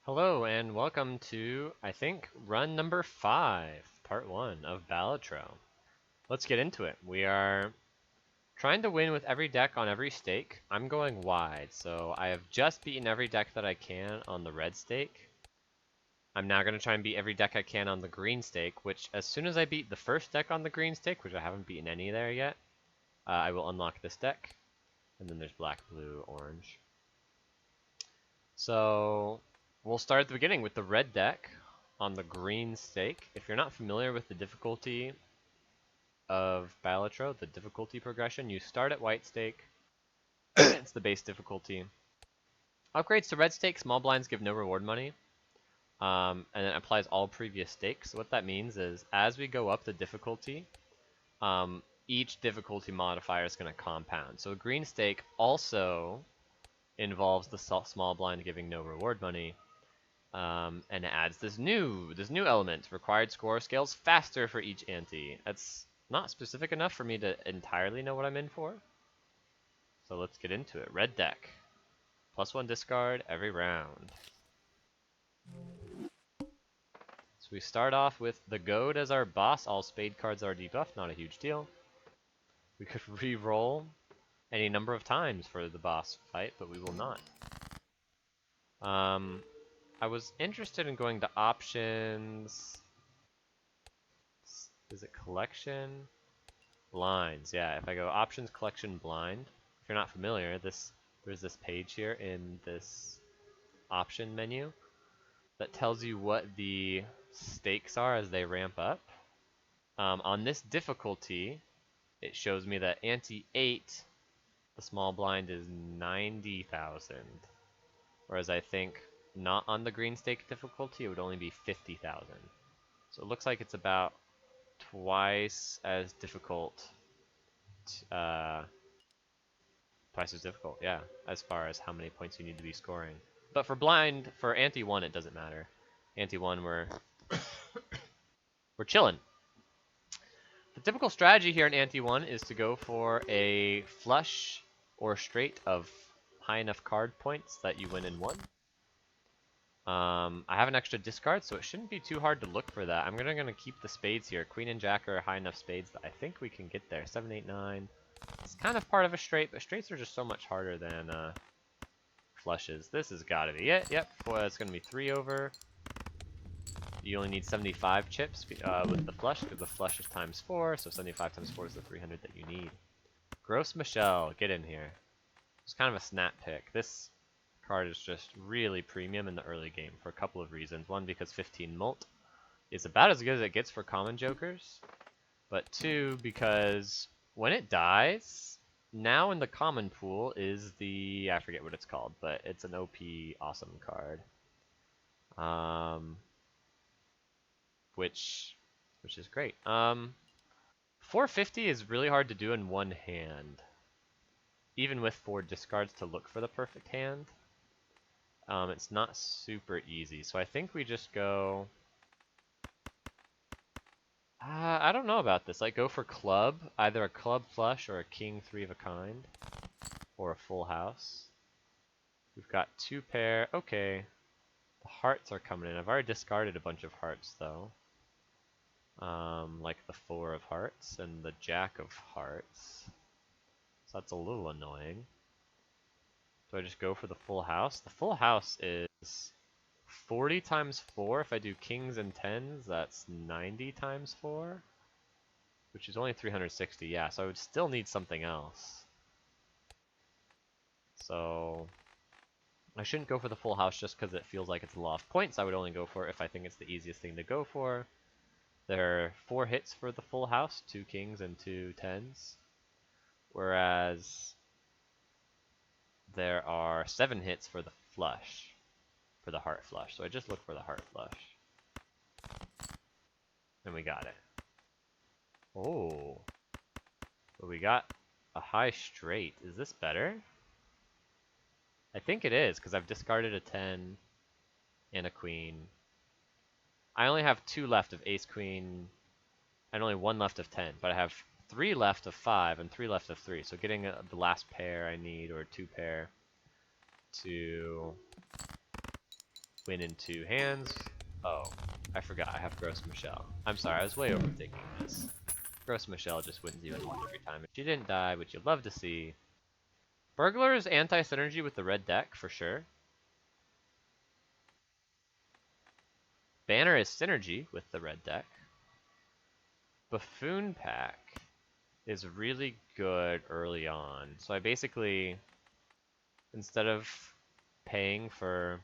Hello and welcome to, I think, run number 5, part 1 of Balatro. Let's get into it. We are trying to win with every deck on every stake. I'm going wide, so I have just beaten every deck that I can on the red stake. I'm now going to try and beat every deck I can on the green stake, which as soon as I beat the first deck on the green stake, which I haven't beaten any there yet, I will unlock this deck. And then there's black, blue, orange. So we'll start at the beginning with the red deck on the green stake. If you're not familiar with the difficulty of Balatro, the difficulty progression, you start at white stake. It's the base difficulty. Upgrades to red stake, small blinds give no reward money. And it applies all previous stakes. So what that means is as we go up the difficulty, each difficulty modifier is going to compound. So a green stake also involves the small blind giving no reward money. And it adds this new element. Required score scales faster for each ante. That's not specific enough for me to entirely know what I'm in for. So let's get into it. Red deck. +1 discard every round. So we start off with the Goad as our boss. All spade cards are debuffed, not a huge deal. We could re-roll any number of times for the boss fight, but we will not. I was interested in going to options. Is it collection? Blinds, yeah. If I go options, collection, blind. If you're not familiar, there's this page here in this option menu that tells you what the stakes are as they ramp up. On this difficulty, it shows me that ante 8, the small blind is 90,000. Whereas I think not on the green stake difficulty, it would only be 50,000. So it looks like it's about twice as difficult. Twice as difficult, yeah, as far as how many points you need to be scoring. But for blind, for ante 1, it doesn't matter. Ante 1, we're chilling. The typical strategy here in ante 1 is to go for a flush or straight of high enough card points that you win in 1. I have an extra discard, so it shouldn't be too hard to look for that. I'm gonna keep the spades here. Queen and Jack are high enough spades that I think we can get there. 7, 8, 9. It's kind of part of a straight, but straights are just so much harder than flushes. This has got to be it. Yep, it's gonna be 3 over. You only need 75 chips with the flush, because the flush is times 4, so 75 times 4 is the 300 that you need. Gross Michelle, get in here. It's kind of a snap pick. This card is just really premium in the early game for a couple of reasons. One, because 15 Molt is about as good as it gets for common jokers. But 2, because when it dies, now in the common pool is the, I forget what it's called, but it's an OP awesome card. Which is great. 450 is really hard to do in one hand. Even with 4 discards to look for the perfect hand. It's not super easy, so I think we just go... I don't know about this. Like, go for club, either a club flush or a king 3 of a kind, or a full house. We've got 2 pair. Okay, the hearts are coming in. I've already discarded a bunch of hearts though, like the 4 of hearts and the jack of hearts. So that's a little annoying. Do I just go for the full house? The full house is 40 times 4. If I do kings and 10s, that's 90 times 4, which is only 360. Yeah, so I would still need something else. So I shouldn't go for the full house just because it feels like it's a lot of points. I would only go for it if I think it's the easiest thing to go for. There are 4 hits for the full house, 2 kings and 2 10s. Whereas there are 7 hits for the flush, for the heart flush. So I just look for the heart flush. And we got it. Oh. But we got a high straight. Is this better? I think it is, because I've discarded a 10 and a queen. I only have 2 left of ace queen, and only 1 left of 10, but I have 3 left of 5 and 3 left of 3. So getting the last pair I need, or 2 pair, to Win in 2 hands. Oh, I forgot I have Gross Michelle. I'm sorry, I was way overthinking this. Gross Michelle just wins you in 1 every time. If she didn't die, which you'd love to see. Burglar is anti-synergy with the red deck, for sure. Banner is synergy with the red deck. Buffoon Pack is really good early on. So I basically, instead of paying for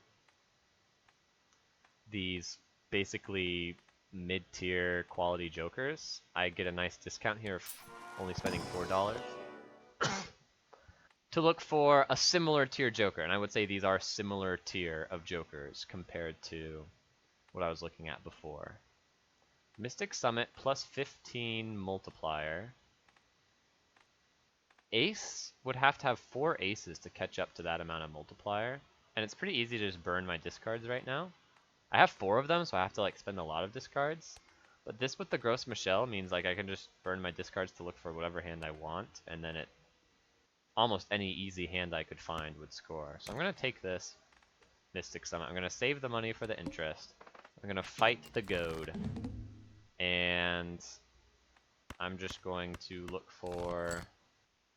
these basically mid-tier quality jokers, I get a nice discount here of only spending $4 to look for a similar tier joker. And I would say these are similar tier of jokers compared to what I was looking at before. Mystic Summit plus 15 multiplier. Ace would have to have 4 aces to catch up to that amount of multiplier. And it's pretty easy to just burn my discards right now. I have 4 of them, so I have to like spend a lot of discards. But this with the Gross Michelle means like I can just burn my discards to look for whatever hand I want, and then it almost any easy hand I could find would score. So I'm gonna take this Mystic Summit. I'm gonna save the money for the interest. I'm gonna fight the goad. And I'm just going to look for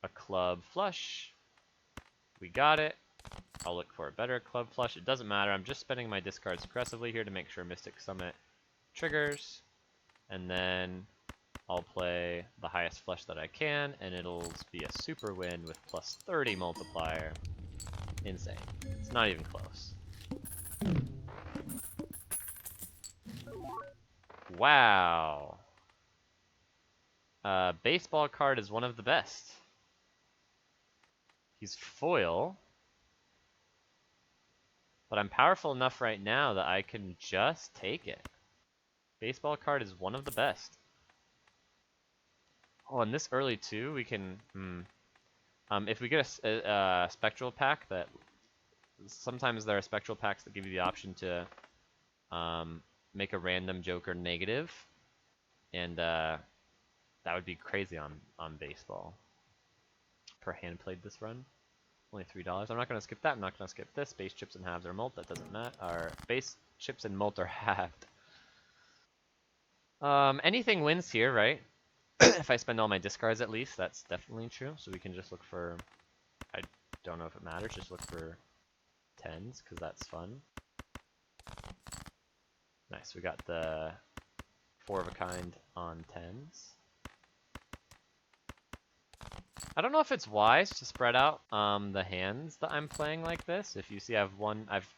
a club flush. We got it. I'll look for a better club flush. It doesn't matter. I'm just spending my discards aggressively here to make sure Mystic Summit triggers. And then I'll play the highest flush that I can, and it'll be a super win with plus 30 multiplier. Insane. It's not even close. Wow. Baseball card is one of the best. He's foil. But I'm powerful enough right now that I can just take it. Baseball card is one of the best. Oh, and this early too, we can... if we get a spectral pack that... Sometimes there are spectral packs that give you the option to make a random joker negative. And that would be crazy on baseball. Per hand played this run. Only $3. I'm not going to skip that. I'm not going to skip this. Base chips and halves are mult. That doesn't matter. Our base chips and mult are halved. Anything wins here, right? If I spend all my discards at least, that's definitely true. So we can just look for... I don't know if it matters. Just look for 10s, because that's fun. Nice. We got the 4 of a kind on 10s. I don't know if it's wise to spread out the hands that I'm playing like this. If you see, I've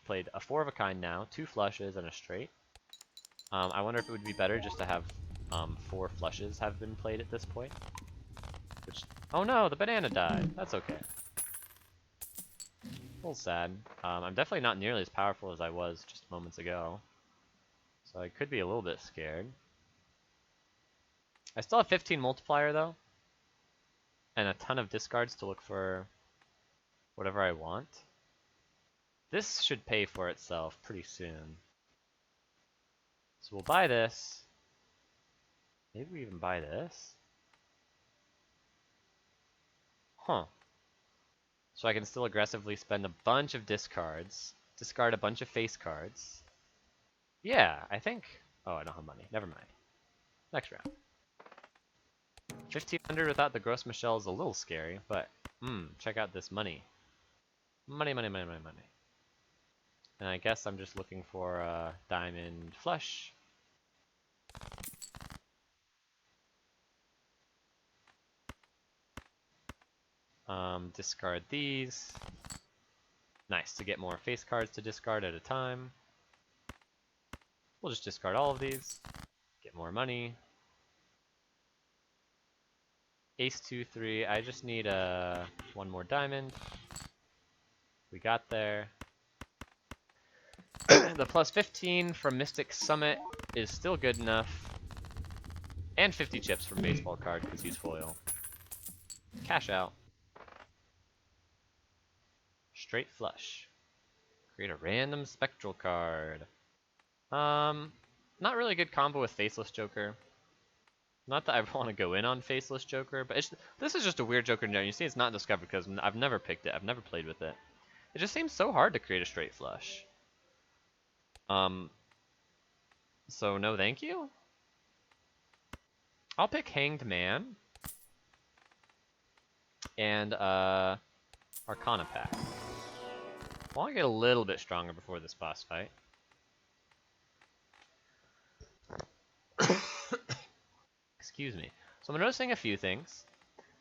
played a 4 of a kind now, 2 flushes and a straight. I wonder if it would be better just to have 4 flushes have been played at this point. Which, oh no, the banana died. That's okay. A little sad. I'm definitely not nearly as powerful as I was just moments ago. So I could be a little bit scared. I still have 15 multiplier though. And a ton of discards to look for whatever I want. This should pay for itself pretty soon. So we'll buy this. Maybe we even buy this. Huh. So I can still aggressively spend a bunch of discards, discard a bunch of face cards. Yeah, I think... Oh, I don't have money. Never mind. Next round. 1500 without the Gross Michelle is a little scary, but check out this money. Money, money, money, money, money. And I guess I'm just looking for a diamond flush. Discard these. Nice, to get more face cards to discard at a time. We'll just discard all of these. Get more money. Ace 2, 3. I just need one more diamond. We got there. The plus 15 from Mystic Summit is still good enough. And 50 chips from baseball card because he's foil. Cash out. Straight flush. Create a random spectral card. Not really a good combo with Faceless Joker. Not that I want to go in on Faceless Joker, but this is just a weird Joker in general. You see it's not discovered because I've never picked it. I've never played with it. It just seems so hard to create a straight flush. Um, so no thank you? I'll pick Hanged Man and Arcana Pack. I want to get a little bit stronger before this boss fight. Excuse me. So I'm noticing a few things.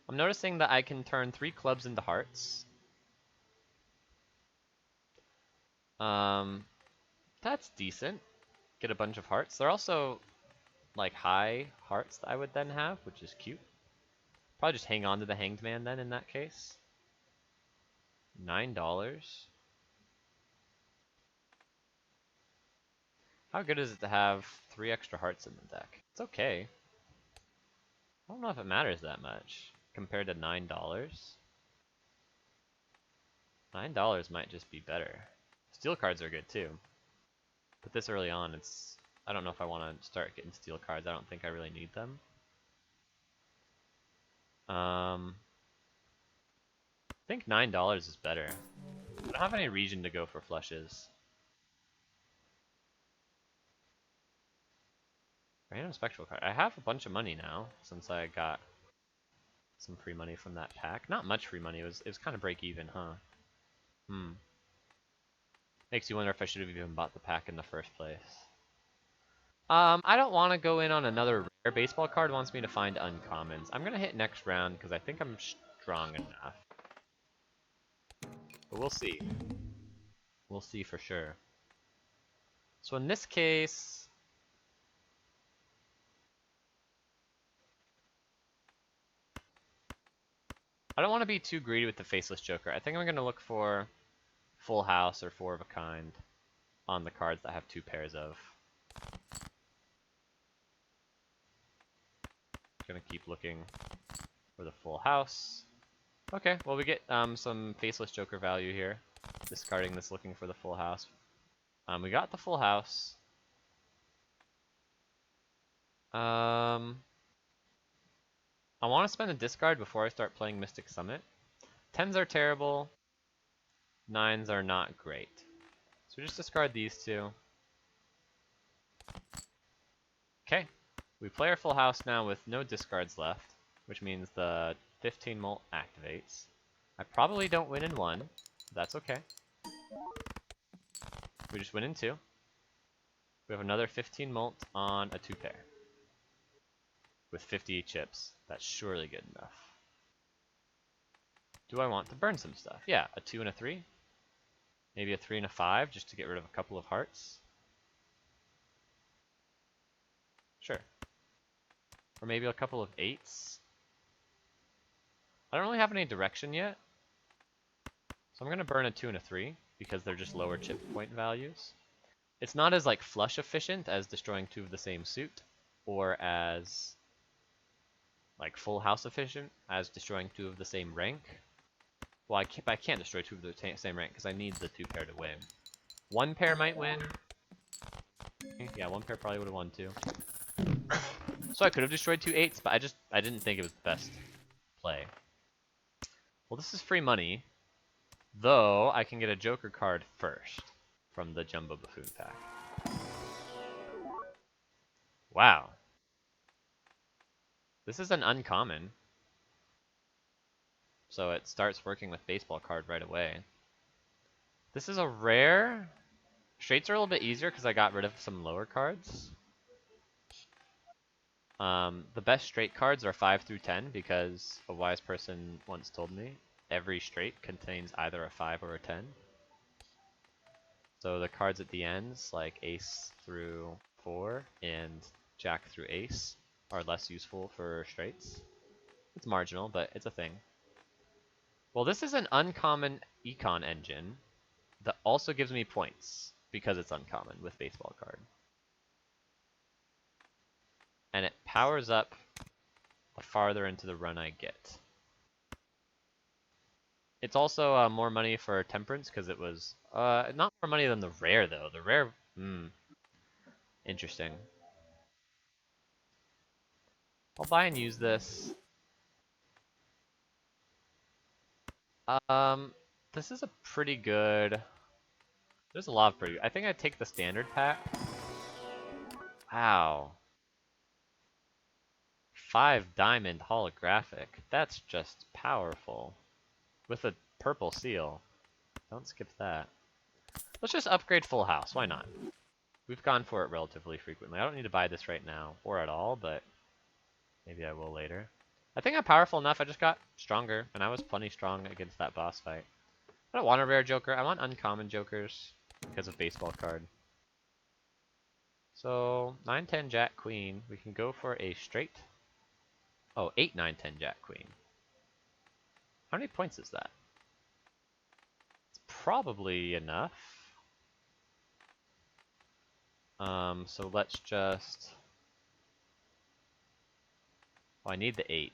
I'm noticing that I can turn 3 clubs into hearts. That's decent. Get a bunch of hearts. They're also like high hearts that I would then have, which is cute. Probably just hang on to the Hanged Man then in that case. $9. How good is it to have 3 extra hearts in the deck? It's okay. I don't know if it matters that much compared to $9. $9 might just be better. Steel cards are good too. But this early on, I don't know if I want to start getting steel cards. I don't think I really need them. I think $9 is better. I don't have any reason to go for flushes. Random spectral card. I have a bunch of money now since I got some free money from that pack. Not much free money. It was kind of break even, huh? Makes you wonder if I should have even bought the pack in the first place. I don't want to go in on another rare. Baseball card wants me to find uncommons. I'm gonna hit next round because I think I'm strong enough. But we'll see. We'll see for sure. So in this case, I don't want to be too greedy with the Faceless Joker. I think I'm gonna look for Full House or Four of a Kind on the cards that have 2 pairs of. Gonna keep looking for the Full House. Okay, well we get some Faceless Joker value here. Discarding this, looking for the Full House. We got the Full House. I want to spend a discard before I start playing Mystic Summit. 10s are terrible. 9s are not great. So just discard these 2. Okay. We play our Full House now with no discards left, which means the 15 molt activates. I probably don't win in 1. That's okay. We just win in 2. We have another 15 molt on a 2 pair. With 50 chips. That's surely good enough. Do I want to burn some stuff? Yeah, a 2 and a 3. Maybe a 3 and a 5 just to get rid of a couple of hearts. Sure. Or maybe a couple of 8s. I don't really have any direction yet. So I'm going to burn a 2 and a 3 because they're just lower chip point values. It's not as like flush efficient as destroying 2 of the same suit, or as like full house efficient as destroying 2 of the same rank. Well, I can't destroy 2 of the same rank because I need the 2 pair to win. 1 pair might win. Yeah, 1 pair probably would have won too. So I could have destroyed 2 8s, but I didn't think it was the best play. Well, this is free money, though I can get a Joker card first from the Jumbo Buffoon pack. Wow. This is an uncommon. So it starts working with baseball card right away. This is a rare. Straights are a little bit easier because I got rid of some lower cards. The best straight cards are 5 through 10 because a wise person once told me every straight contains either a 5 or a 10. So the cards at the ends, like ace through 4 and jack through ace, are less useful for straights. It's marginal, but it's a thing. Well, this is an uncommon econ engine that also gives me points because it's uncommon with baseball card. And it powers up the farther into the run I get. It's also more money for Temperance because it was not more money than the rare though. The rare, interesting. I'll buy and use this. This is a pretty good There's a lot of pretty. I think I'd take the standard pack. Wow. 5 diamond holographic. That's just powerful. With a purple seal. Don't skip that. Let's just upgrade full house. Why not? We've gone for it relatively frequently. I don't need to buy this right now, or at all, but maybe I will later. I think I'm powerful enough. I just got stronger, and I was plenty strong against that boss fight. I don't want a rare joker. I want uncommon jokers because of baseball card. So 9, 10, Jack, Queen. We can go for a straight. Oh, 8, 9, 10, Jack, Queen. How many points is that? It's probably enough. So let's just... Oh, I need the 8.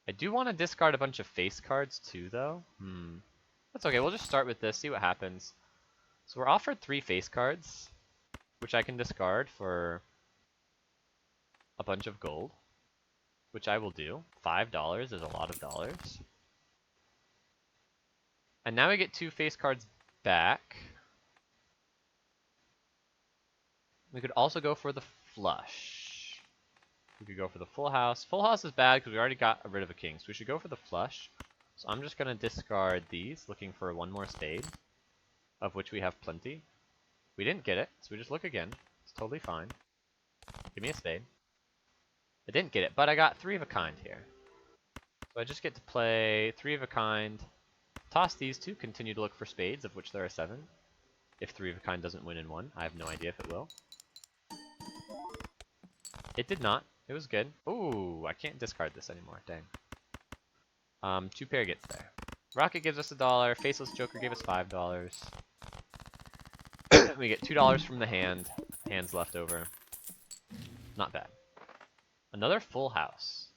I do want to discard a bunch of face cards too, though. That's okay, we'll just start with this, see what happens. So we're offered 3 face cards, which I can discard for a bunch of gold, which I will do. $5 is a lot of dollars. And now we get 2 face cards back. We could also go for the flush. We could go for the full house. Full house is bad because we already got rid of a king, so we should go for the flush. So I'm just going to discard these, looking for one more spade, of which we have plenty. We didn't get it, so we just look again. It's totally fine. Give me a spade. I didn't get it, but I got 3 of a kind here. So I just get to play 3 of a kind, toss these 2, continue to look for spades, of which there are 7. If 3 of a kind doesn't win in 1, I have no idea if it will. It did not. It was good. Ooh, I can't discard this anymore. Dang. 2 pair gets there. Rocket gives us $1. Faceless Joker gave us $5. We get $2 from the hand. Hands left over. Not bad. Another full house.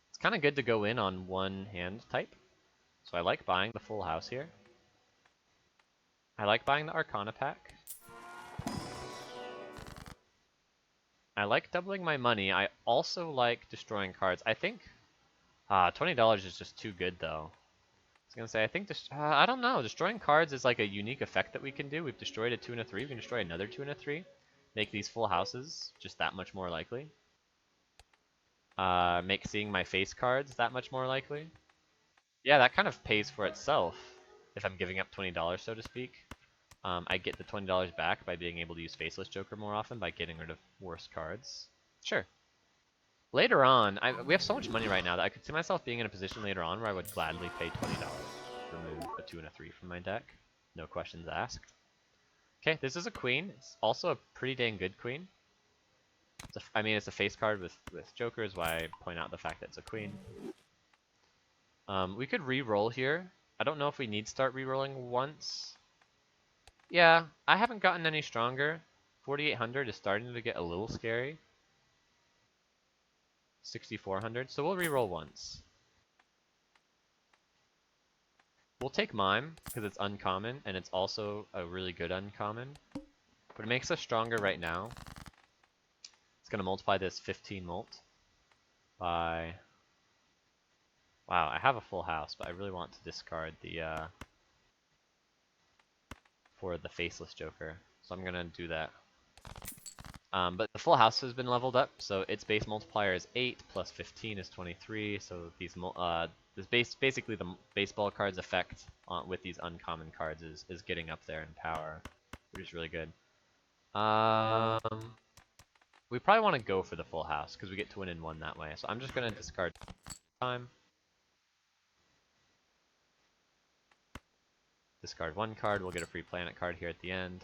It's kind of good to go in on one hand type. So I like buying the full house here. I like buying the Arcana pack. I like doubling my money. I also like destroying cards. I think $20 is just too good, though. I was gonna say, I think this. I don't know. Destroying cards is like a unique effect that we can do. We've destroyed a 2 and a 3. We can destroy another 2 and a 3. Make these full houses just that much more likely. Make seeing my face cards that much more likely. Yeah, that kind of pays for itself if I'm giving up $20, so to speak. I get the $20 back by being able to use Faceless Joker more often by getting rid of worse cards. Sure. Later on, we have so much money right now that I could see myself being in a position later on where I would gladly pay $20 to remove a 2 and a 3 from my deck. No questions asked. Okay, this is a queen. It's also a pretty dang good queen. I mean, it's a face card with jokers, why I point out the fact that it's a queen. We could re-roll here. I don't know if we need to start re-rolling once. Yeah, I haven't gotten any stronger. 4,800 is starting to get a little scary. 6,400, so we'll re-roll once. We'll take Mime, because it's uncommon, and it's also a really good uncommon. But it makes us stronger right now. It's going to multiply this 15 mult by... Wow, I have a full house, but I really want to discard the, for the Faceless Joker. So I'm going to do that. But the full house has been leveled up, so its base multiplier is 8, plus 15 is 23, so these basically the baseball cards effect with these uncommon cards is getting up there in power, which is really good. We probably want to go for the full house, because we get to win in 1 that way, so I'm just going to discard time. Discard 1 card, we'll get a free planet card here at the end.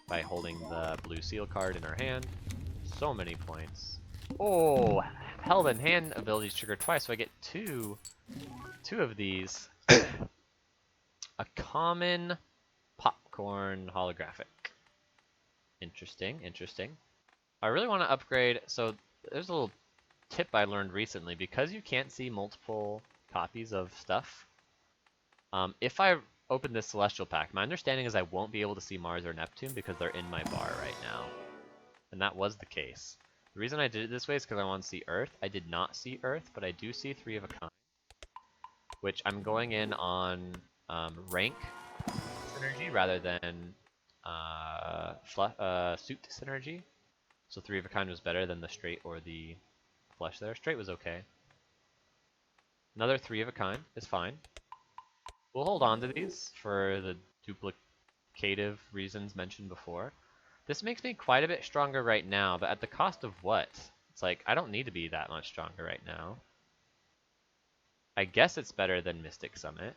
By holding the blue seal card in our hand. So many points. Oh, held in hand abilities trigger twice, so I get two of these. A common popcorn holographic. Interesting, interesting. I really want to upgrade, so there's a little tip I learned recently. Because you can't see multiple copies of stuff, if I open this Celestial Pack, my understanding is I won't be able to see Mars or Neptune because they're in my bar right now. And that was the case. The reason I did it this way is because I want to see Earth. I did not see Earth, but I do see 3 of a kind, which I'm going in on rank synergy rather than suit synergy. So 3 of a kind was better than the straight or the flush there. Straight was okay. Another 3 of a kind is fine. We'll hold on to these for the duplicative reasons mentioned before. This makes me quite a bit stronger right now, but at the cost of what? It's like, I don't need to be that much stronger right now. I guess it's better than Mystic Summit.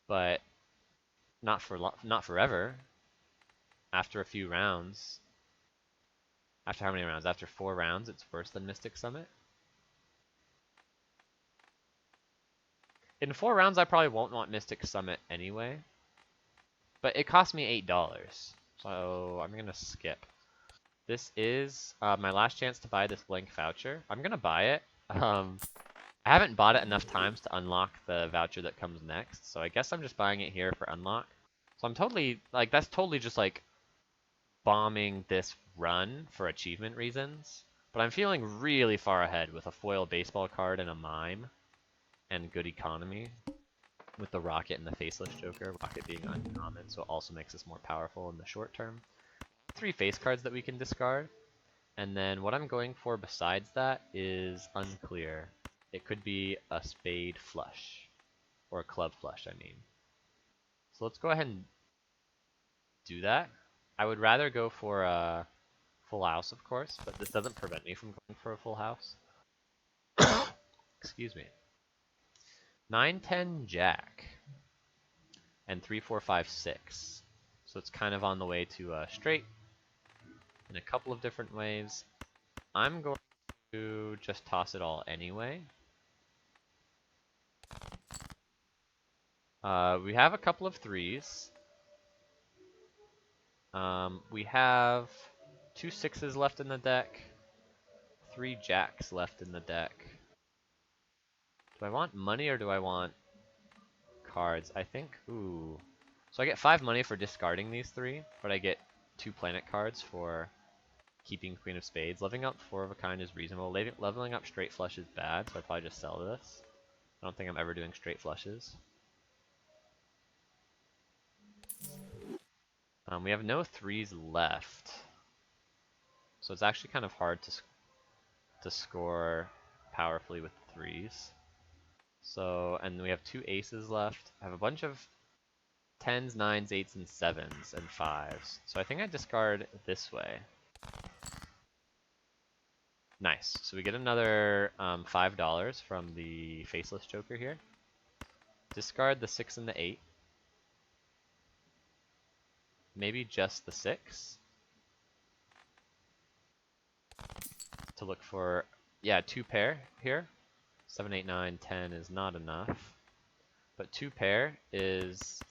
But not forever. After a few rounds. After how many rounds? After 4 rounds, it's worse than Mystic Summit. In 4 rounds, I probably won't want Mystic Summit anyway. But it cost me $8. So I'm going to skip. This is my last chance to buy this blank voucher. I'm going to buy it. I haven't bought it enough times to unlock the voucher that comes next. So I guess I'm just buying it here for unlock. So I'm totally, like, that's totally just, like, bombing this run for achievement reasons. But I'm feeling really far ahead with a foil baseball card and a mime. And good economy. With the Rocket and the Faceless Joker. Rocket being uncommon, so it also makes us more powerful in the short term. 3 face cards that we can discard. And then what I'm going for besides that is unclear. It could be a spade flush. Or a club flush, I mean. So let's go ahead and do that. I would rather go for a full house, of course, but this doesn't prevent me from going for a full house. Excuse me. 9, 10, Jack. And 3, 4, 5, 6. So it's kind of on the way to straight in a couple of different ways. I'm going to just toss it all anyway. We have a couple of 3s. We have 2 6s left in the deck. 3 jacks left in the deck. Do I want money or do I want cards? I think, ooh. So I get 5 money for discarding these 3, but I get 2 planet cards for keeping Queen of Spades. Leveling up 4 of a kind is reasonable. Leveling up straight flush is bad, so I'd probably just sell this. I don't think I'm ever doing straight flushes. We have no 3s left. So it's actually kind of hard to score powerfully with 3s. So, and we have 2 aces left. I have a bunch of 10s, 9s, 8s, and 7s, and 5s. So I think I discard this way. Nice. So we get another $5 from the Faceless Joker here. Discard the 6 and the 8. Maybe just the 6. To look for, yeah, 2 pair here. 7, 8, 9, 10 is not enough. But 2 pair is...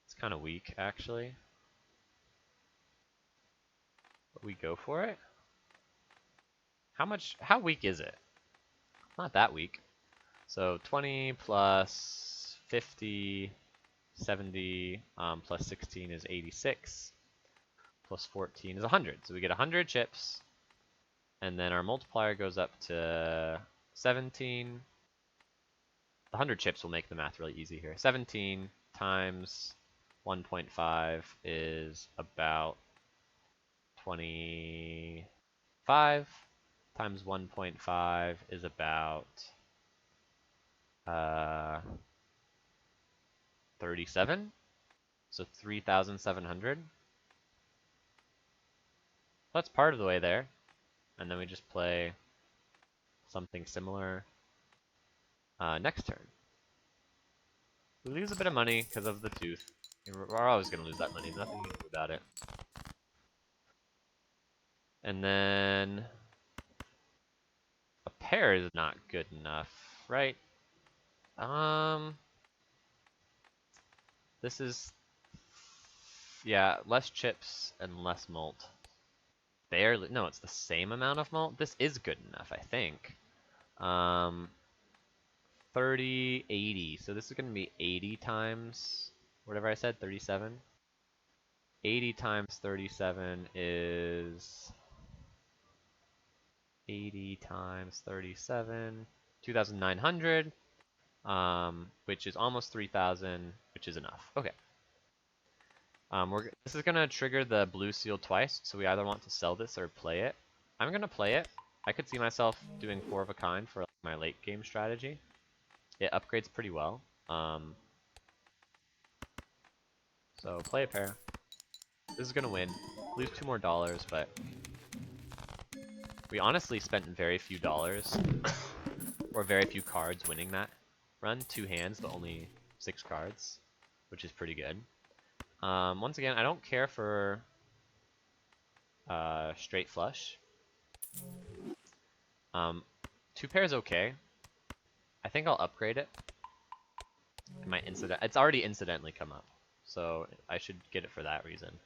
It's kind of weak, actually. But we go for it. How weak is it? Not that weak. So 20 plus 50, 70, plus 16 is 86. Plus 14 is 100. So we get 100 chips. And then our multiplier goes up to 17. The 100 chips will make the math really easy here. 17 times 1.5 is about 25. Times 1.5 is about 37. So 3,700. That's part of the way there. And then we just play something similar next turn. We lose a bit of money because of the tooth. We're always going to lose that money. Nothing you can do about it. And then a pair is not good enough, right? This is, yeah, less chips and less malt. Barely, no, it's the same amount of malt. This is good enough, I think. 30, 80. So this is going to be 80 times whatever I said, 37. 80 times 37 is 80 times 37, 2,900, which is almost 3,000, which is enough. Okay. This is gonna trigger the blue seal twice, so we either want to sell this or play it. I'm gonna play it. I could see myself doing 4 of a kind for my late game strategy. It upgrades pretty well. So play a pair. This is gonna win. Lose 2 more dollars, but we honestly spent very few dollars or very few cards winning that run. 2 hands, but only 6 cards, which is pretty good. Once again, I don't care for straight flush. 2 pairs okay. I think I'll upgrade it. It's already incidentally come up, so I should get it for that reason.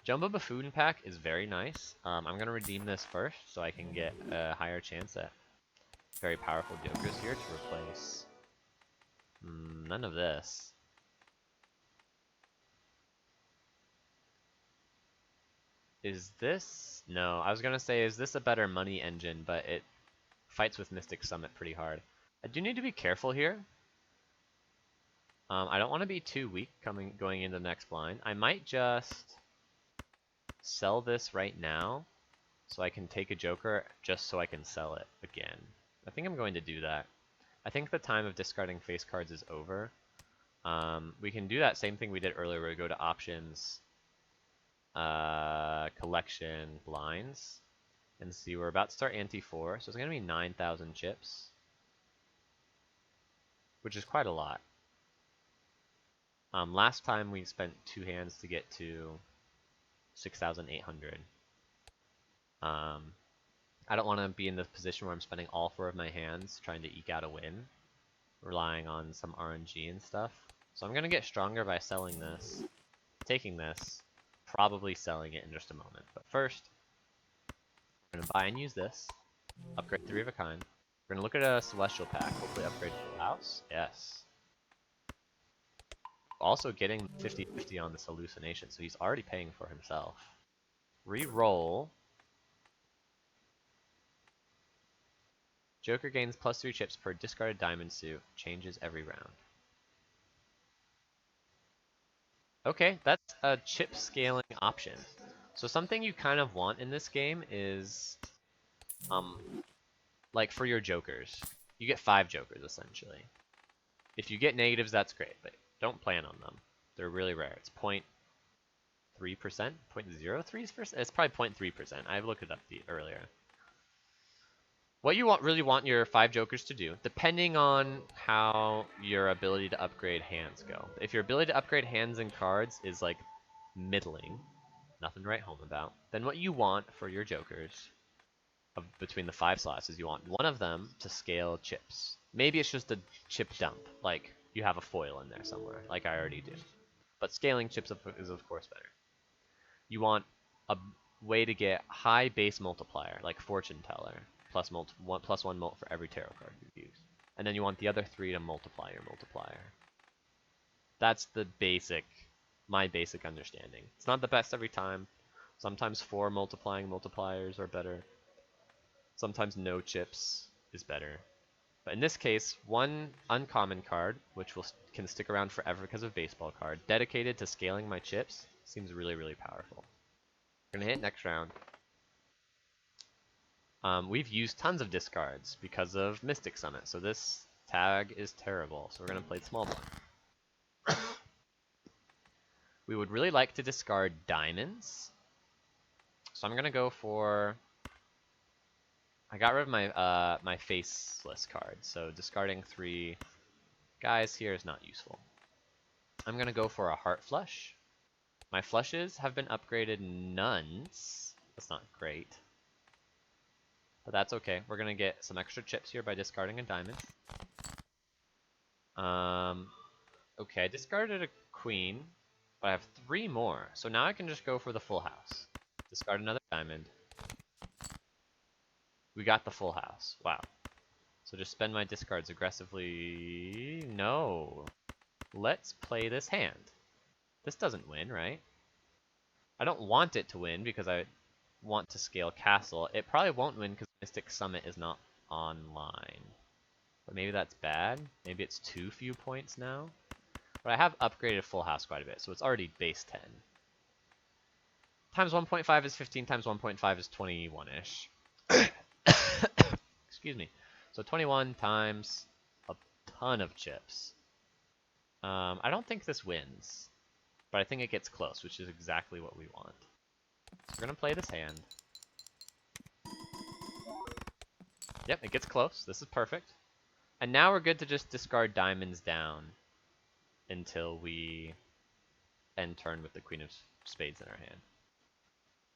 Jumbo Buffoon pack is very nice. I'm gonna redeem this first so I can get a higher chance at very powerful jokers here to replace. None of this. Is this? No, I was gonna say, is this a better money engine, but it fights with Mystic Summit pretty hard. I do need to be careful here. I don't want to be too weak going into the next blind. I might just sell this right now so I can take a joker just so I can sell it again. I think I'm going to do that. I think the time of discarding face cards is over. We can do that same thing we did earlier where we go to options, collection, blinds, and see we're about to start ante 4, so it's going to be 9,000 chips, which is quite a lot. Last time we spent 2 hands to get to 6,800. I don't want to be in this position where I'm spending all 4 of my hands trying to eke out a win, relying on some RNG and stuff. So I'm going to get stronger by selling this, taking this, probably selling it in just a moment. But first, we're going to buy and use this, upgrade 3 of a kind. We're going to look at a Celestial pack, hopefully upgrade Full House. Yes. Also getting 50-50 on this hallucination, so he's already paying for himself. Re-roll. Joker gains +3 chips per discarded diamond suit. Changes every round. Okay, that's a chip scaling option. So something you kind of want in this game is, like for your jokers, you get 5 jokers essentially. If you get negatives, that's great, but don't plan on them. They're really rare. It's 0.3%, 0.03%. It's probably 0.3%. I looked it up earlier. What you really want your 5 jokers to do, depending on how your ability to upgrade hands go. If your ability to upgrade hands and cards is like middling, nothing to write home about, then what you want for your jokers between the 5 slots is you want one of them to scale chips. Maybe it's just a chip dump, like you have a foil in there somewhere, like I already do. But scaling chips is of course better. You want a way to get high base multiplier, like Fortune Teller, +1 mult for every tarot card you use. And then you want the other 3 to multiply your multiplier. That's the my basic understanding. It's not the best every time. Sometimes 4 multiplying multipliers are better. Sometimes no chips is better. But in this case, 1 uncommon card, which can stick around forever because of baseball card, dedicated to scaling my chips, seems really, really powerful. We're going to hit next round. We've used tons of discards because of Mystic Summit, so this tag is terrible. So we're going to play the small one. We would really like to discard diamonds. So I'm going to go for... I got rid of my my faceless card, so discarding 3 guys here is not useful. I'm going to go for a Heart Flush. My flushes have been upgraded nuns. That's not great. But that's okay. We're going to get some extra chips here by discarding a diamond. Okay, I discarded a queen, but I have 3 more. So now I can just go for the full house. Discard another diamond. We got the full house. Wow. So just spend my discards aggressively. No. Let's play this hand. This doesn't win, right? I don't want it to win because I want to scale castle. It probably won't win because Mystic Summit is not online. But maybe that's bad. Maybe it's too few points now. But I have upgraded Full House quite a bit, so it's already base 10. Times 1.5 is 15, times 1.5 is 21-ish. Excuse me. So 21 times a ton of chips. I don't think this wins, but I think it gets close, which is exactly what we want. So we're gonna play this hand. Yep, it gets close. This is perfect. And now we're good to just discard diamonds down until we end turn with the Queen of Spades in our hand.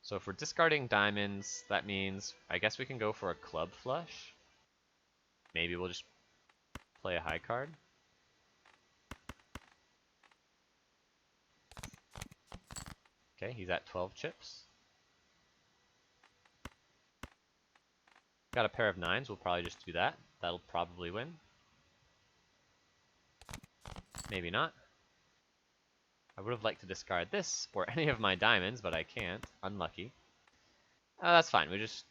So if we're discarding diamonds, that means I guess we can go for a club flush. Maybe we'll just play a high card. Okay, he's at 12 chips. Got a pair of 9s, we'll probably just do that. That'll probably win. Maybe not. I would have liked to discard this or any of my diamonds, but I can't. Unlucky. That's fine, we just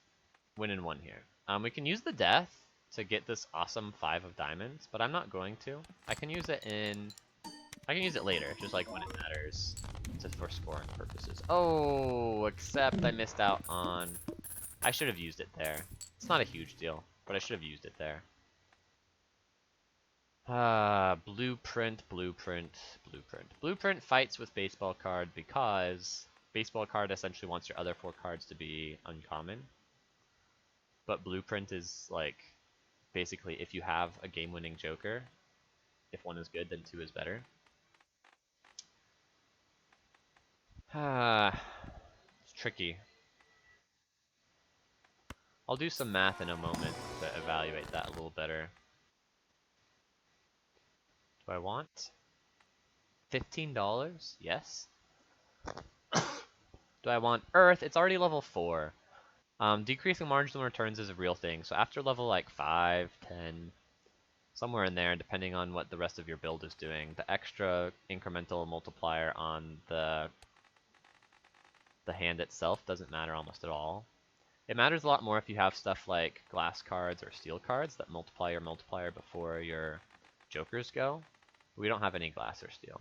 win in one here. We can use the death to get this awesome 5 of diamonds, but I'm not going to. I can use it later, just like when it matters for scoring purposes. Oh, except I missed out on... I should have used it there. It's not a huge deal, but I should have used it there. Blueprint. Blueprint fights with baseball card because baseball card essentially wants your other 4 cards to be uncommon. But blueprint is like, basically if you have a game-winning joker, if one is good, then 2 is better. It's tricky. I'll do some math in a moment to evaluate that a little better. Do I want $15? Yes. Do I want Earth? It's already level 4. Decreasing marginal returns is a real thing, so after level like 5, 10, somewhere in there, depending on what the rest of your build is doing, the extra incremental multiplier on the hand itself doesn't matter almost at all. It matters a lot more if you have stuff like glass cards or steel cards that multiply your multiplier before your jokers go. We don't have any glass or steel.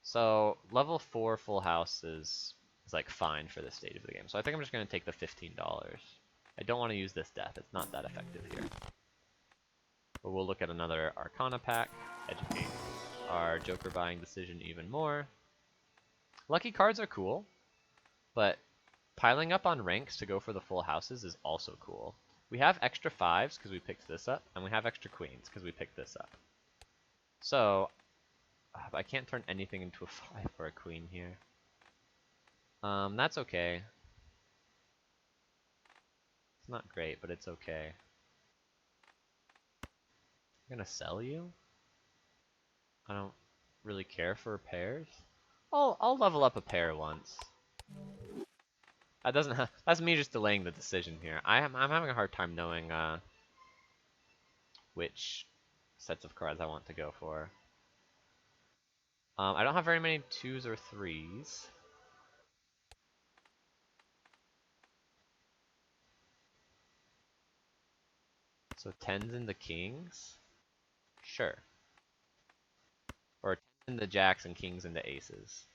So level 4 full house is like fine for this stage of the game. So I think I'm just going to take the $15. I don't want to use this death. It's not that effective here. But we'll look at another Arcana pack, educate our joker buying decision even more. Lucky cards are cool, but piling up on ranks to go for the full houses is also cool. We have extra 5s because we picked this up, and we have extra queens because we picked this up. So, I can't turn anything into a 5 or a queen here. That's okay. It's not great, but it's okay. I'm gonna sell you? I don't really care for pairs. I'll level up a pair once. That doesn't that's me just delaying the decision here. I'm having a hard time knowing which sets of cards I want to go for. I don't have very many 2s or 3s. So 10s into kings? Sure. Or 10s into jacks and kings into aces.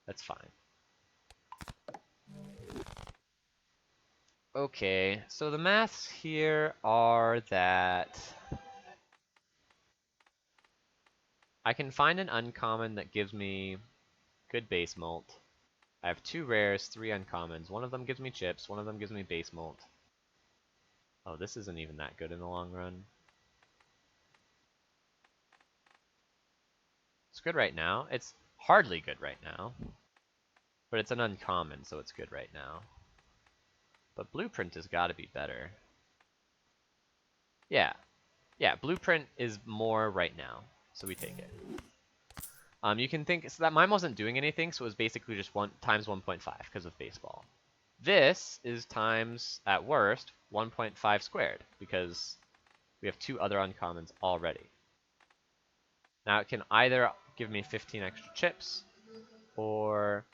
That's fine. Okay, so the maths here are that I can find an uncommon that gives me good base mult. I have 2 rares, 3 uncommons. One of them gives me chips, one of them gives me base mult. Oh, this isn't even that good in the long run. It's good right now. It's hardly good right now. But it's an uncommon, so it's good right now. But Blueprint has got to be better. Yeah. Yeah, Blueprint is more right now, so we take it. You can think, so that mine wasn't doing anything, so it was basically just times 1.5 because of baseball. This is times, at worst, 1.5 squared, because We have 2 other uncommons already. Now it can either give me 15 extra chips, or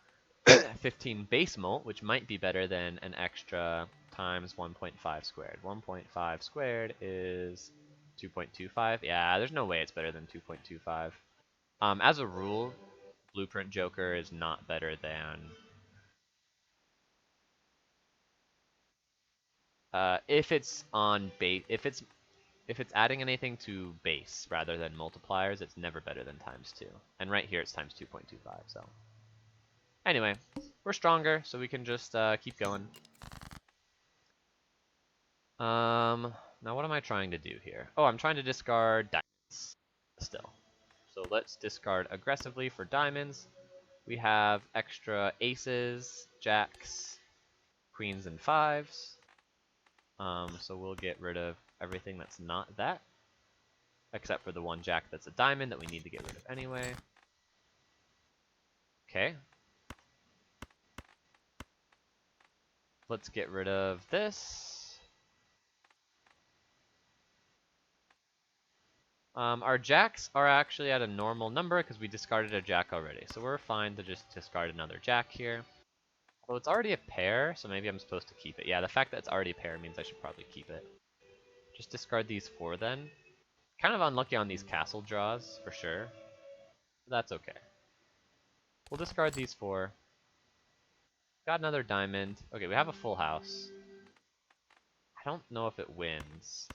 15 base molt, which might be better than an extra times 1.5 squared. 1.5 squared is 2.25. Yeah, there's no way it's better than 2.25. As a rule, Blueprint Joker is not better than if it's on base. If it's adding anything to base rather than multipliers, it's never better than times 2. And right here it's times 2.25. So anyway, we're stronger, so we can just keep going. Now what am I trying to do here? Oh, I'm trying to discard diamonds still. So let's discard aggressively for diamonds. We have extra aces, jacks, queens, and fives. So we'll get rid of everything that's not that, except for the one jack that's a diamond that we need to get rid of anyway. Okay. Let's get rid of this. Our jacks are actually at a normal number because we discarded a jack already. So we're fine to just discard another jack here. Well, it's already a pair, so maybe I'm supposed to keep it. Yeah, the fact that it's already a pair means I should probably keep it. Just discard these 4 then. Kind of unlucky on these castle draws, for sure. But that's okay. We'll discard these 4. Got another diamond. Okay, we have a full house. I don't know if it wins.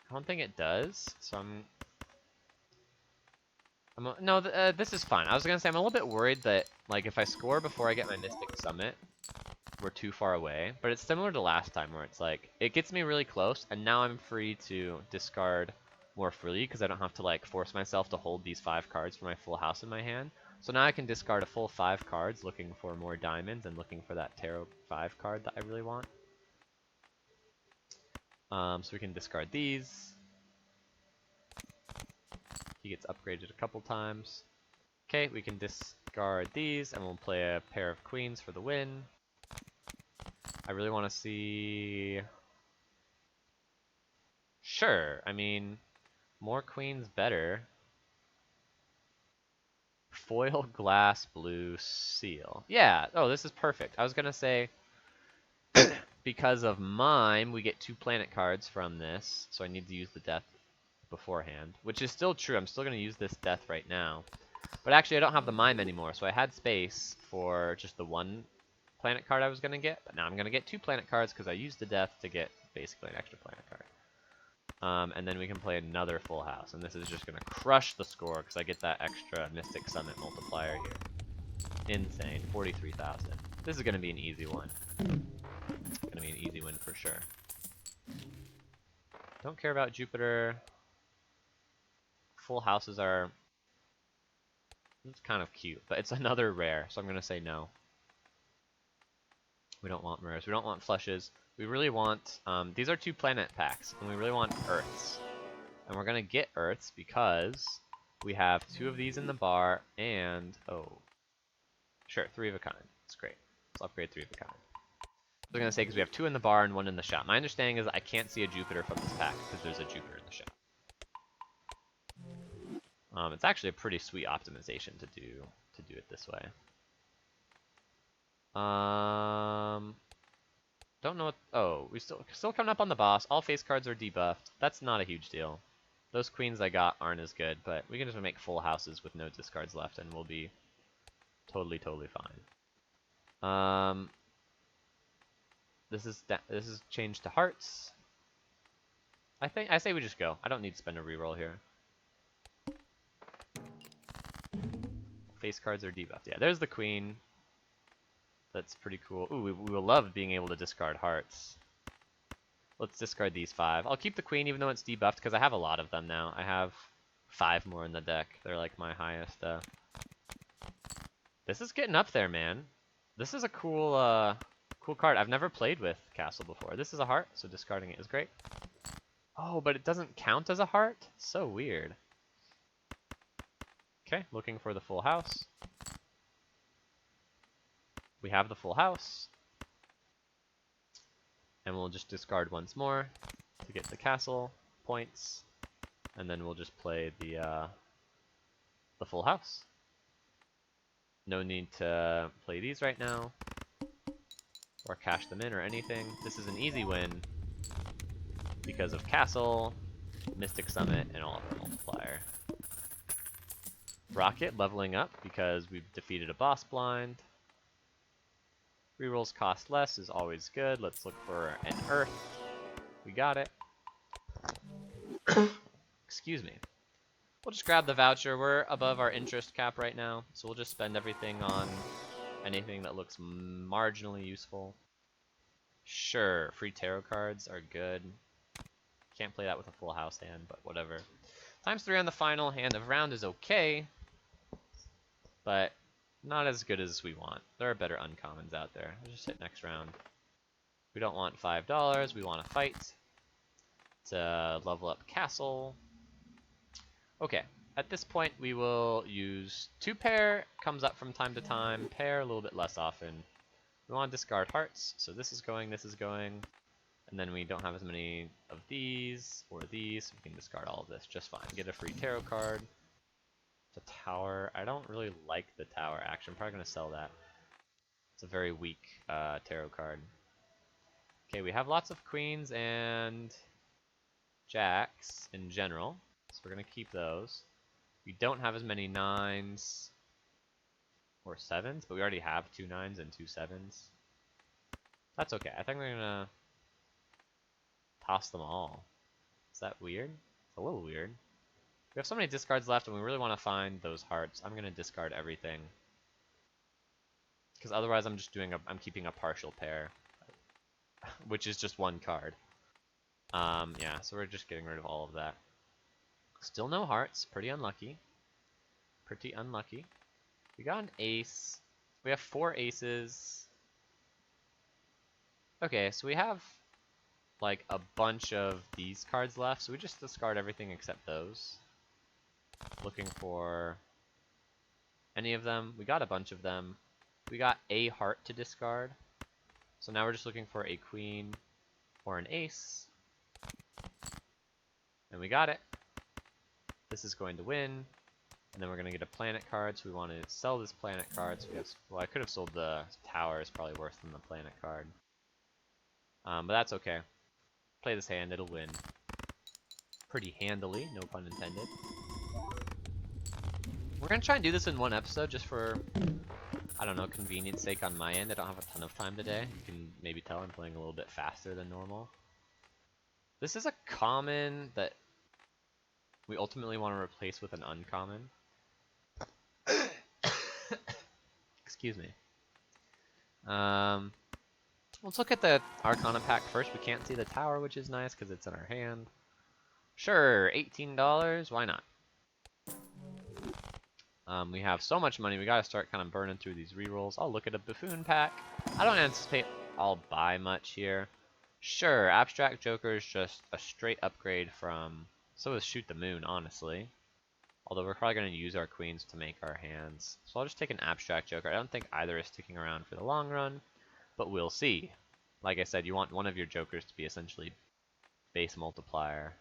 I don't think it does, so no, this is fine. I was gonna say I'm a little bit worried that, like, if I score before I get my Mystic Summit, we're too far away. But it's similar to last time where it's like, it gets me really close, and now I'm free to discard more freely because I don't have to, like, force myself to hold these 5 cards for my full house in my hand. So now I can discard a full 5 cards looking for more diamonds and looking for that Tarot 5 card that I really want. So we can discard these. He gets upgraded a couple times. Okay, we can discard these, and we'll play a pair of queens for the win. I really want to see... Sure, I mean, more queens better. Foil glass blue seal. Yeah, oh, this is perfect. I was going to say, because of mime, we get 2 planet cards from this, so I need to use the death beforehand, which is still true. I'm still going to use this death right now. But actually, I don't have the mime anymore, so I had space for just the 1 planet card I was going to get, but now I'm going to get 2 planet cards because I used the death to get basically an extra planet card. And then we can play another full house, and this is just going to crush the score because I get that extra Mystic Summit multiplier here. Insane, 43,000. This is going to be an easy one. It's going to be an easy win for sure. Don't care about Jupiter. Full houses are... It's kind of cute, but it's another rare, so I'm going to say no. We don't want rares. We don't want flushes. We really want... these are 2 planet packs, and we really want Earths. And we're going to get Earths because we have 2 of these in the bar, and... Oh. Sure, 3 of a kind. That's great. Let's upgrade 3 of a kind. I was going to say because we have 2 in the bar and 1 in the shop. My understanding is I can't see a Jupiter from this pack because there's a Jupiter in the shop. It's actually a pretty sweet optimization to do it this way. Don't know what... Oh, we still coming up on the boss. All face cards are debuffed. That's not a huge deal. Those queens I got aren't as good, but we can just make full houses with no discards left, and we'll be totally fine. This is changed to hearts. I say we just go. I don't need to spend a reroll here. Face cards are debuffed. Yeah, there's the queen. That's pretty cool. Ooh, we will love being able to discard hearts. Let's discard these 5. I'll keep the queen even though it's debuffed because I have a lot of them now. I have 5 more in the deck. They're like my highest. This is getting up there, man. This is a cool card. I've never played with Castle before. This is a heart, so discarding it is great. Oh, but it doesn't count as a heart? So weird. Okay, looking for the full house. We have the full house. And we'll just discard once more to get the castle points, and then we'll just play the full house. No need to play these right now, or cash them in or anything. This is an easy win because of Castle, Mystic Summit, and all of our multiplier. Rocket leveling up because we've defeated a boss blind. Rerolls cost less is always good. Let's look for an Earth. We got it. Excuse me. We'll just grab the voucher. We're above our interest cap right now, so we'll just spend everything on anything that looks marginally useful. Sure, free tarot cards are good. Can't play that with a full house hand, but whatever. ×3 on the final hand of round is okay, but not as good as we want. There are better uncommons out there. I'll just hit next round. We don't want $5, we want to fight to level up castle. Okay, at this point we will use 2 pair, comes up from time to time, pair a little bit less often. We want to discard hearts, so this is going, and then we don't have as many of these or these, so we can discard all of this just fine. Get a free tarot card. The tower, I don't really like the tower action, I'm probably going to sell that. It's a very weak tarot card. Okay, we have lots of queens and jacks in general, so we're going to keep those. We don't have as many 9s or 7s, but we already have 2 9s and 2 7s. That's okay. I think we're going to toss them all. Is that weird? It's a little weird. We have so many discards left, and we really want to find those hearts. I'm going to discard everything. Because otherwise I'm keeping a partial pair, which is just 1 card. Yeah, so we're just getting rid of all of that. Still no hearts. Pretty unlucky. Pretty unlucky. We got an ace. We have 4 aces. Okay, so we have like a bunch of these cards left, so we just discard everything except those. Looking for any of them. We got a bunch of them. We got a heart to discard. So now we're just looking for a queen or an ace. And we got it. This is going to win. And then we're going to get a planet card, so we want to sell this planet card. So we have, well, I could have sold the tower, it's probably worse than the planet card. But that's okay. Play this hand, it'll win. Pretty handily, no pun intended. We're going to try and do this in one episode just for, I don't know, convenience sake on my end. I don't have a ton of time today. You can maybe tell I'm playing a little bit faster than normal. This is a common that we ultimately want to replace with an uncommon. Excuse me. Let's look at the Arcana pack first. We can't see the tower, which is nice because it's in our hand. Sure, $18. Why not? We have so much money, we gotta start kind of burning through these rerolls. I'll look at a Buffoon pack. I don't anticipate I'll buy much here. Sure, Abstract Joker is just a straight upgrade from... So is Shoot the Moon, honestly. Although we're probably going to use our queens to make our hands. So I'll just take an Abstract Joker. I don't think either is sticking around for the long run, but we'll see. Like I said, you want one of your jokers to be essentially base multiplier.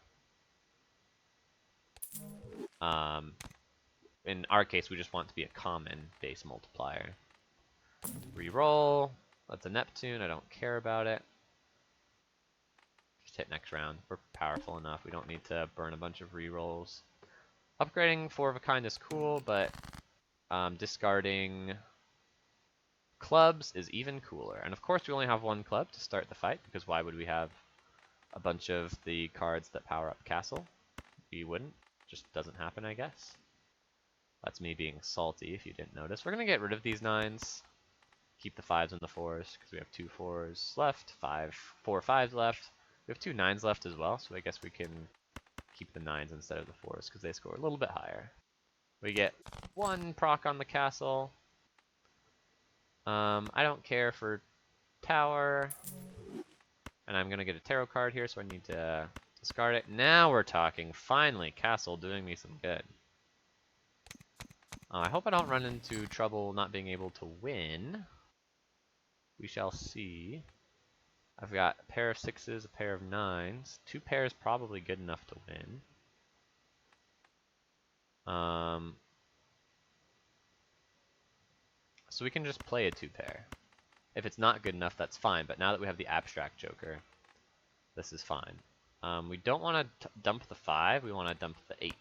In our case, we just want it to be a common base multiplier. Reroll. That's a Neptune. I don't care about it. Just hit next round. We're powerful enough. We don't need to burn a bunch of rerolls. Upgrading 4 of a kind is cool, but discarding clubs is even cooler. And of course, we only have 1 club to start the fight, because why would we have a bunch of the cards that power up castle? We wouldn't. Just doesn't happen, I guess. That's me being salty, if you didn't notice. We're going to get rid of these 9s. Keep the 5s and the 4s, because we have 2 4s left, 4 5s left. We have 2 9s left as well, so I guess we can keep the 9s instead of the 4s, because they score a little bit higher. We get 1 proc on the castle. I don't care for tower. And I'm going to get a tarot card here, so I need to discard it. Now we're talking. Finally, castle doing me some good. I hope I don't run into trouble not being able to win. We shall see. I've got a pair of sixes, a pair of nines. Two pairs probably good enough to win. So we can just play a two pair. If it's not good enough, that's fine. But now that we have the abstract joker, this is fine. We don't want to dump the 5. We want to dump the 8.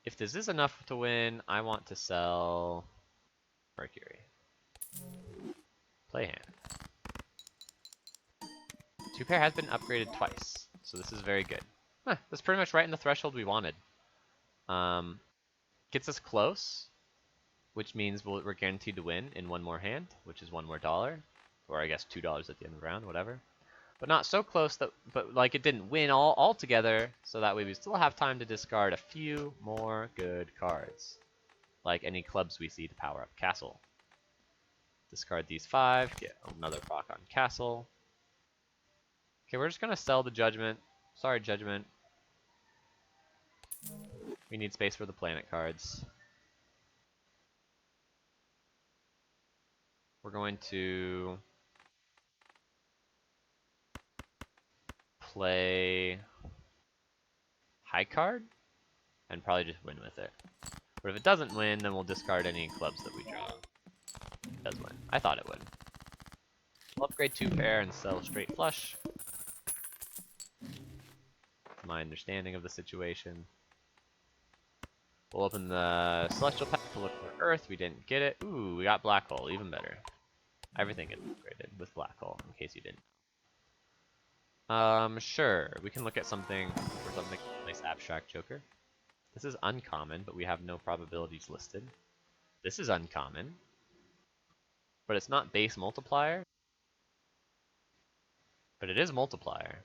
If this is enough to win, I want to sell Mercury. Play hand. Two pair has been upgraded twice, so this is very good. Huh, that's pretty much right in the threshold we wanted. Gets us close, which means we're guaranteed to win in one more hand, which is one more dollar, or I guess $2 at the end of the round, whatever. But not so close that, but like it didn't win all together, so that way we still have time to discard a few more good cards, like any clubs we see to power up Castle. Discard these 5, get another proc on Castle. Okay, we're just gonna sell the Judgment. Sorry, Judgment. We need space for the planet cards. We're going to play high card and probably just win with it. But if it doesn't win, then we'll discard any clubs that we draw. It does win. I thought it would. We'll upgrade 2 pair and sell straight flush. That's my understanding of the situation. We'll open the Celestial Pack to look for Earth. We didn't get it. Ooh, we got Black Hole. Even better. Everything gets upgraded with Black Hole, in case you didn't. Sure. We can look at something for something nice abstract joker. This is uncommon, but we have no probabilities listed. This is uncommon, but it's not base multiplier, but it is multiplier.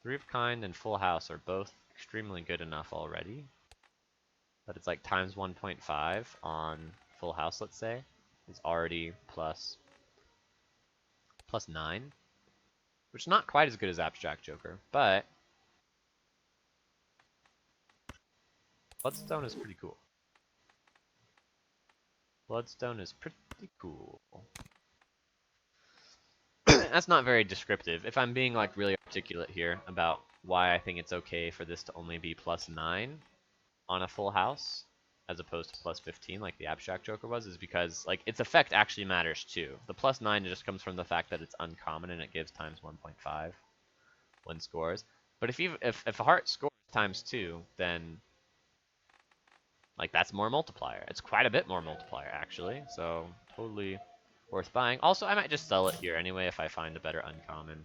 Three of Kind and Full House are both extremely good enough already. But it's like times 1.5 on Full House, let's say, is already plus 9. Which is not quite as good as Abstract Joker, but Bloodstone is pretty cool. Bloodstone is pretty cool. That's not very descriptive. If I'm being like really articulate here about why I think it's okay for this to only be plus 9 on a full house, as opposed to plus 15 like the abstract joker was, is because like its effect actually matters too. The plus 9 just comes from the fact that it's uncommon and it gives times 1.5 when scores. But if a heart scores times 2, then like that's more multiplier. It's quite a bit more multiplier actually, so totally worth buying. Also, I might just sell it here anyway if I find a better uncommon.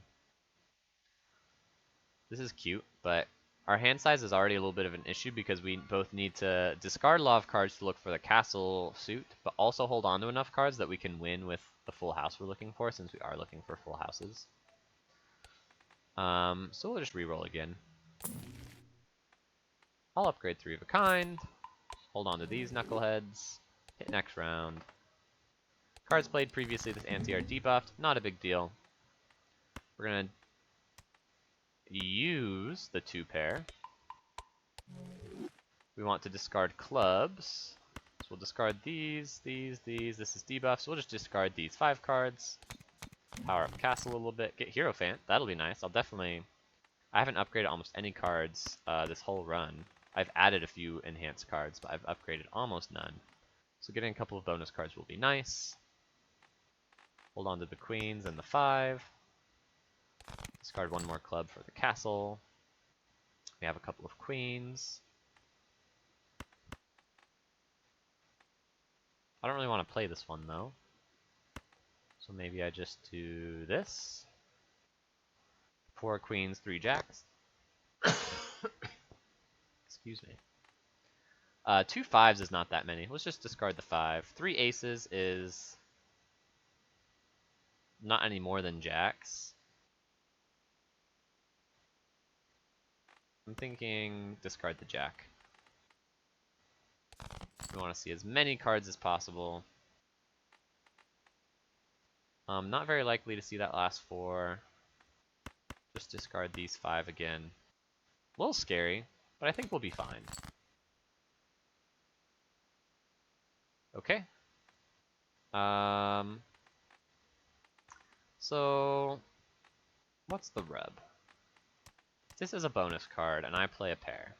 This is cute, but our hand size is already a little bit of an issue because we both need to discard a lot of cards to look for the castle suit, but also hold on to enough cards that we can win with the full house we're looking for, since we are looking for full houses. So we'll just reroll again. I'll upgrade 3 of a kind. Hold on to these knuckleheads. Hit next round. Cards played previously this anti are debuffed. Not a big deal. We're gonna use the 2 pair. We want to discard clubs. So we'll discard these. This is debuff, so we'll just discard these 5 cards. Power up Castle a little bit. Get Hierophant. That'll be nice. I haven't upgraded almost any cards this whole run. I've added a few enhanced cards, but I've upgraded almost none. So getting a couple of bonus cards will be nice. Hold on to the queens and the 5. Discard 1 more club for the castle. We have a couple of queens. I don't really want to play this one though. So maybe I just do this. 4 queens, 3 jacks. Excuse me. 2 5s is not that many. Let's just discard the 5. 3 aces is not any more than jacks. I'm thinking discard the jack. We want to see as many cards as possible. Not very likely to see that last 4. Just discard these 5 again. A little scary, but I think we'll be fine. Okay. Um, so what's the rub? This is a bonus card, and I play a pair.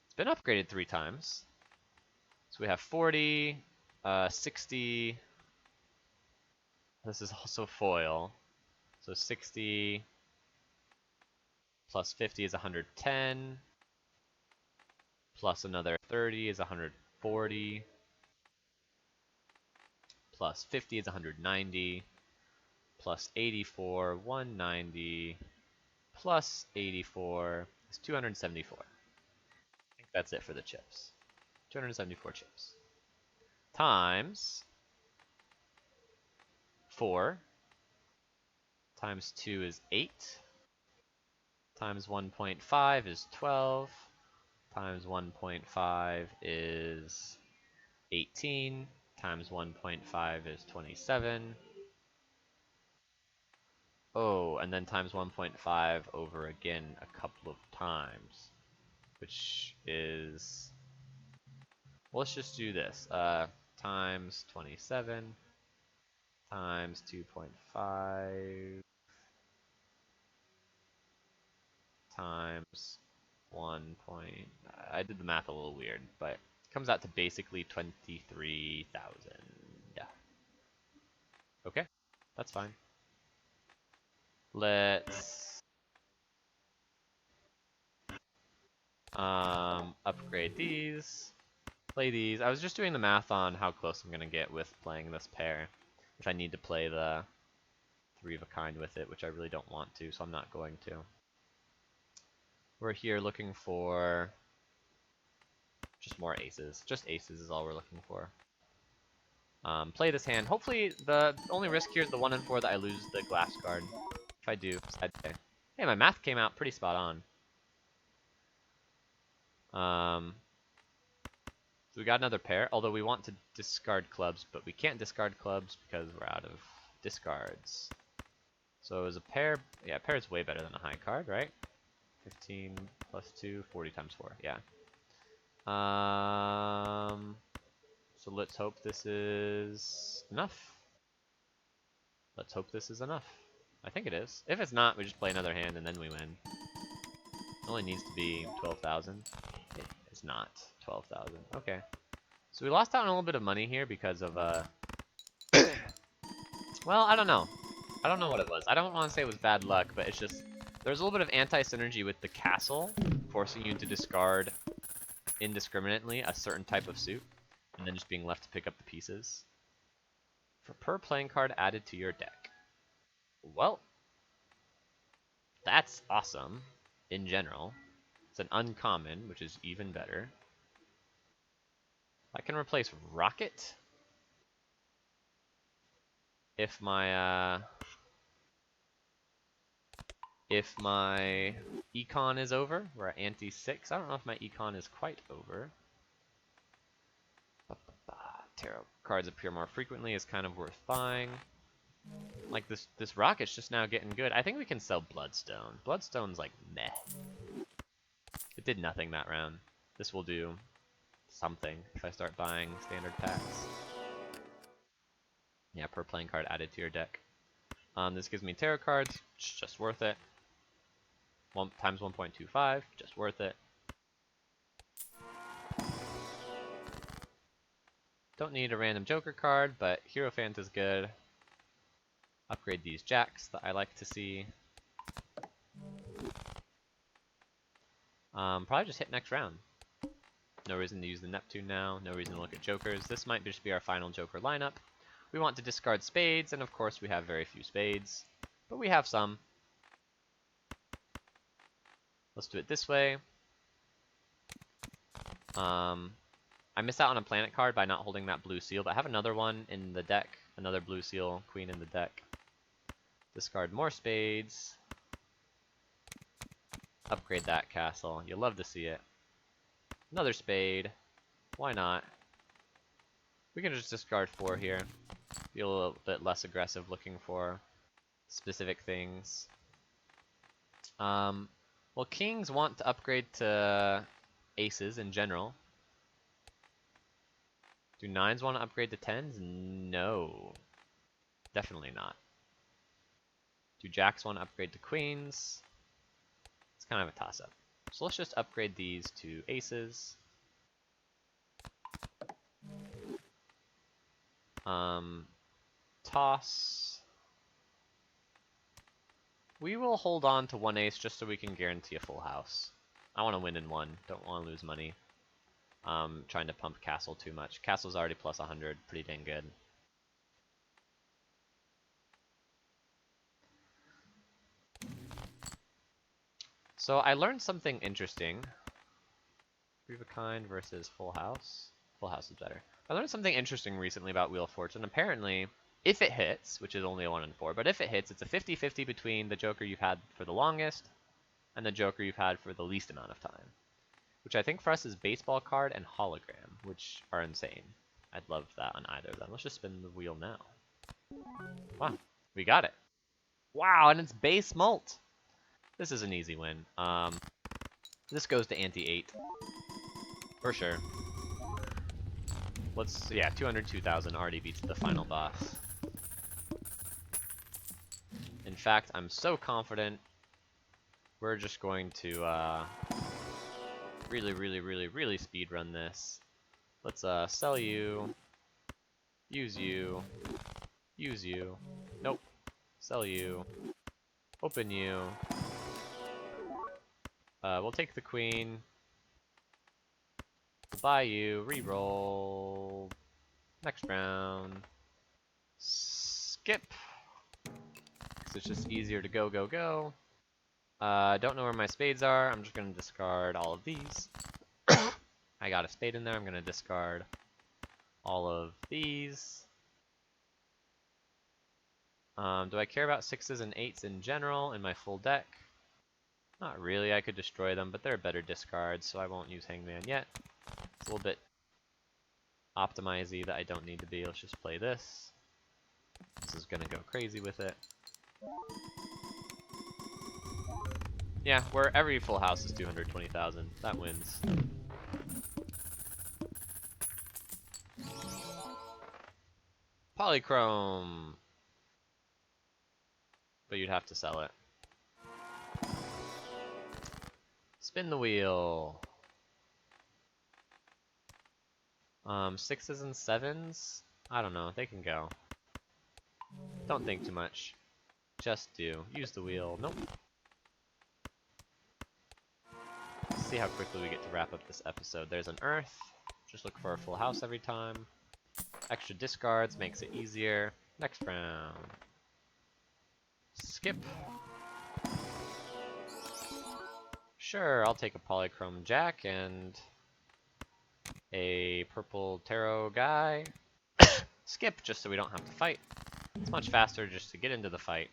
It's been upgraded 3 times. So we have 40, 60. This is also foil. So 60 plus 50 is 110. Plus another 30 is 140. Plus 50 is 190. Plus 84, 190. Plus 84 is 274. I think that's it for the chips. 274 chips. Times 4 times 2 is 8. Times 1.5 is 12. Times 1.5 is 18. Times 1.5 is 27. Oh, and then times 1.5 over again a couple of times, which is, well, let's just do this. Times 27 times 2.5 times 1 point, I did the math a little weird, but it comes out to basically 23,000. Okay, that's fine. Let's upgrade these, play these. I was just doing the math on how close I'm gonna get with playing this pair. If I need to play the 3 of a kind with it, which I really don't want to, so I'm not going to. We're here looking for just more aces. Just aces is all we're looking for. Play this hand. Hopefully, the only risk here is the 1 and 4 that I lose the glass card. If I do, sad day. Hey, my math came out pretty spot on. So we got another pair, although we want to discard clubs, but we can't discard clubs because we're out of discards. So is a pair, yeah, a pair is way better than a high card, right? 15 plus 2, 40 times 4, yeah. So let's hope this is enough. Let's hope this is enough. I think it is. If it's not, we just play another hand and then we win. It only needs to be 12,000. It is not 12,000. Okay. So we lost out on a little bit of money here because of, well, I don't know. I don't know what it was. I don't want to say it was bad luck, but it's just, there's a little bit of anti-synergy with the castle, forcing you to discard indiscriminately a certain type of suit, and then just being left to pick up the pieces. For per playing card added to your deck. Well, that's awesome, in general. It's an uncommon, which is even better. I can replace Rocket if my econ is over. We're at ante 6. I don't know if my econ is quite over. Tarot cards appear more frequently is kind of worth buying. Like this Rocket's just now getting good. I think we can sell Bloodstone. Bloodstone's like meh. It did nothing that round. This will do something if I start buying standard packs. Yeah, per playing card added to your deck. This gives me tarot cards, it's just worth it. 1 times 1.25, just worth it. Don't need a random Joker card, but Hierophant is good. Upgrade these jacks that I like to see. Probably just hit next round. No reason to use the Neptune now, no reason to look at Jokers. This might just be our final Joker lineup. We want to discard spades, and of course we have very few spades. But we have some. Let's do it this way. I missed out on a planet card by not holding that blue seal, but I have another one in the deck. Another blue seal queen in the deck. Discard more spades. Upgrade that castle. You'll love to see it. Another spade. Why not? We can just discard 4 here. Be a little bit less aggressive looking for specific things. Well, kings want to upgrade to aces in general. Do 9s want to upgrade to 10s? No. Definitely not. Do jacks want to upgrade to queens? It's kind of a toss-up. So let's just upgrade these to aces. Toss. We will hold on to one ace just so we can guarantee a full house. I want to win in one. Don't want to lose money. Trying to pump castle too much. Castle's already plus 100. Pretty dang good. So I learned something interesting. Three of a kind versus full house. Full house is better. I learned something interesting recently about Wheel of Fortune. Apparently, if it hits, which is only a 1 in 4, but if it hits, it's a 50-50 between the Joker you've had for the longest and the Joker you've had for the least amount of time. Which I think for us is baseball card and hologram, which are insane. I'd love that on either of them. Let's just spin the wheel now. Wow, we got it. Wow, and it's base mult. This is an easy win. This goes to ante-8. For sure. Yeah, 202,000 already beats the final boss. In fact, I'm so confident we're just going to really speed run this. Let's sell you, use you, use you. Nope. Sell you, open you. We'll take the queen. We'll buy you, reroll. Next round. Skip. Because it's just easier to go, go, go. Don't know where my spades are. I'm just going to discard all of these. I got a spade in there. I'm going to discard all of these. Do I care about 6s and 8s in general in my full deck? Not really. I could destroy them, but they're better discards, so I won't use Hangman yet. It's a little bit optimizy that I don't need to be. Let's just play this. This is going to go crazy with it. Yeah, where every full house is 220,000. That wins. Polychrome! But you'd have to sell it. Spin the wheel. 6s and 7s? I don't know, they can go. Don't think too much. Just do. Use the wheel. Nope. Let's see how quickly we get to wrap up this episode. There's an earth. Just look for a full house every time. Extra discards makes it easier. Next round. Skip. Sure, I'll take a polychrome jack and a purple tarot guy. Skip, just so we don't have to fight. It's much faster just to get into the fight.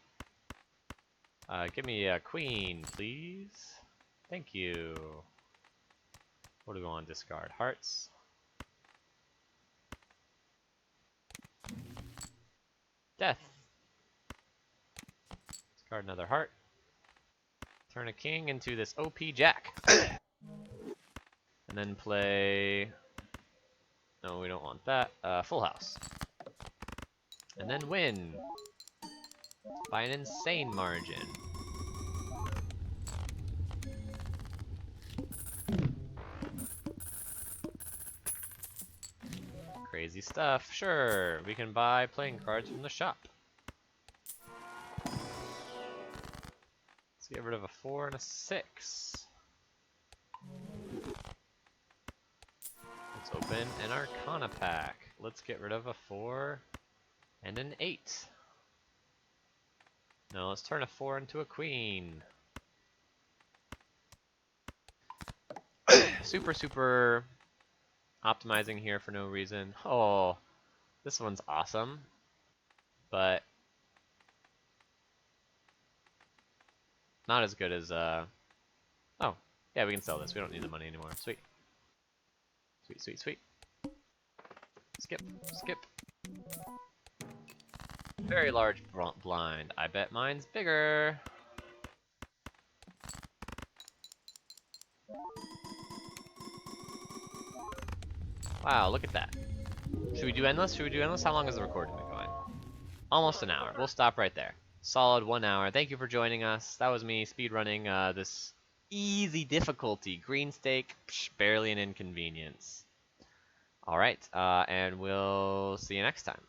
Give me a queen, please. Thank you. What do we want to discard? Hearts. Death. Discard another heart. Turn a king into this OP jack. And then play... No, we don't want that. Full house. And then win. By an insane margin. Crazy stuff. Sure, we can buy playing cards from the shop. Let's get rid of a 4 and a 6. Let's open an Arcana pack. Let's get rid of a 4 and an 8. No, let's turn a 4 into a queen. Super optimizing here for no reason. Oh, this one's awesome. But not as good as, oh, yeah, we can sell this. We don't need the money anymore. Sweet. Sweet. Skip. Very large blind. I bet mine's bigger. Wow, look at that. Should we do endless? Should we do endless? How long has the recording been going? Almost an hour. We'll stop right there. Solid 1 hour. Thank you for joining us. That was me speedrunning this easy difficulty. Green steak, barely an inconvenience. Alright, and we'll see you next time.